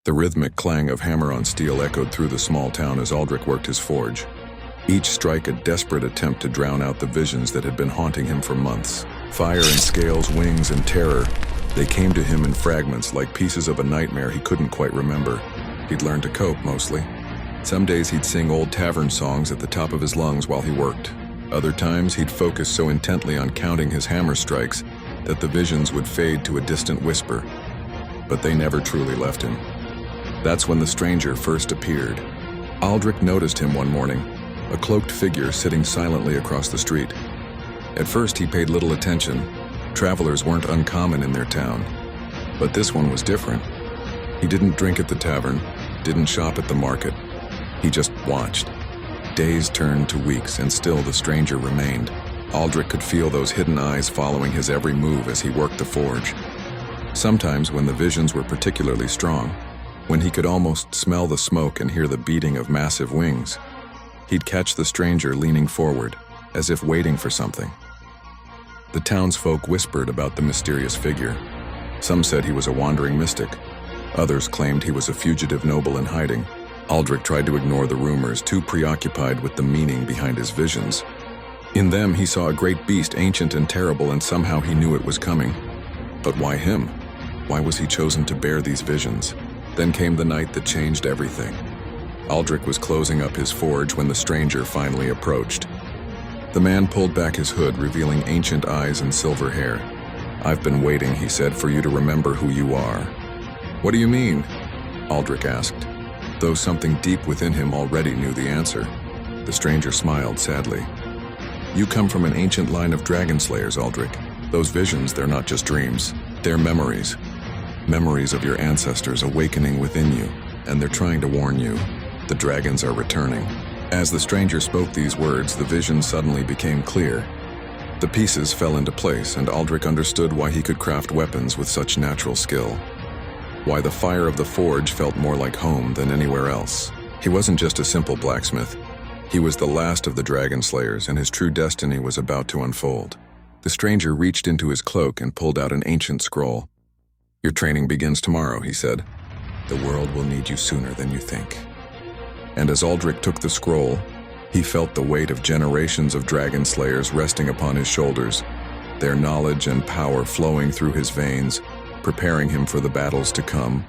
The rhythmic clang of hammer on steel echoed through the small town as Aldrich worked his forge. Each strike a desperate attempt to drown out the visions that had been haunting him for months. Fire and scales, wings and terror, they came to him in fragments like pieces of a nightmare he couldn't quite remember. He'd learned to cope, mostly. Some days he'd sing old tavern songs at the top of his lungs while he worked. Other times he'd focus so intently on counting his hammer strikes that the visions would fade to a distant whisper. But they never truly left him. That's when the stranger first appeared. Aldrich noticed him one morning, a cloaked figure sitting silently across the street. At first he paid little attention. Travelers weren't uncommon in their town. But this one was different. He didn't drink at the tavern, didn't shop at the market. He just watched. Days turned to weeks, and still the stranger remained. Aldrich could feel those hidden eyes following his every move as he worked the forge. Sometimes when the visions were particularly strong, when he could almost smell the smoke and hear the beating of massive wings, he'd catch the stranger leaning forward, as if waiting for something. The townsfolk whispered about the mysterious figure. Some said he was a wandering mystic. Others claimed he was a fugitive noble in hiding. Aldrich tried to ignore the rumors, too preoccupied with the meaning behind his visions. In them, he saw a great beast, ancient and terrible, and somehow he knew it was coming. But why him? Why was he chosen to bear these visions? Then came the night that changed everything. Aldrich was closing up his forge when the stranger finally approached. The man pulled back his hood, revealing ancient eyes and silver hair. "I've been waiting," he said, "for you to remember who you are." "What do you mean?" Aldrich asked, though something deep within him already knew the answer. The stranger smiled sadly. "You come from an ancient line of dragon slayers, Aldrich. Those visions, they're not just dreams. They're memories. Memories of your ancestors awakening within you, and they're trying to warn you. The dragons are returning." As the stranger spoke these words, the vision suddenly became clear. The pieces fell into place, and Aldrich understood why he could craft weapons with such natural skill. Why the fire of the forge felt more like home than anywhere else. He wasn't just a simple blacksmith. He was the last of the dragon slayers, and his true destiny was about to unfold. The stranger reached into his cloak and pulled out an ancient scroll. "Your training begins tomorrow," he said. "The world will need you sooner than you think." And as Aldrich took the scroll, he felt the weight of generations of dragon slayers resting upon his shoulders, their knowledge and power flowing through his veins, preparing him for the battles to come.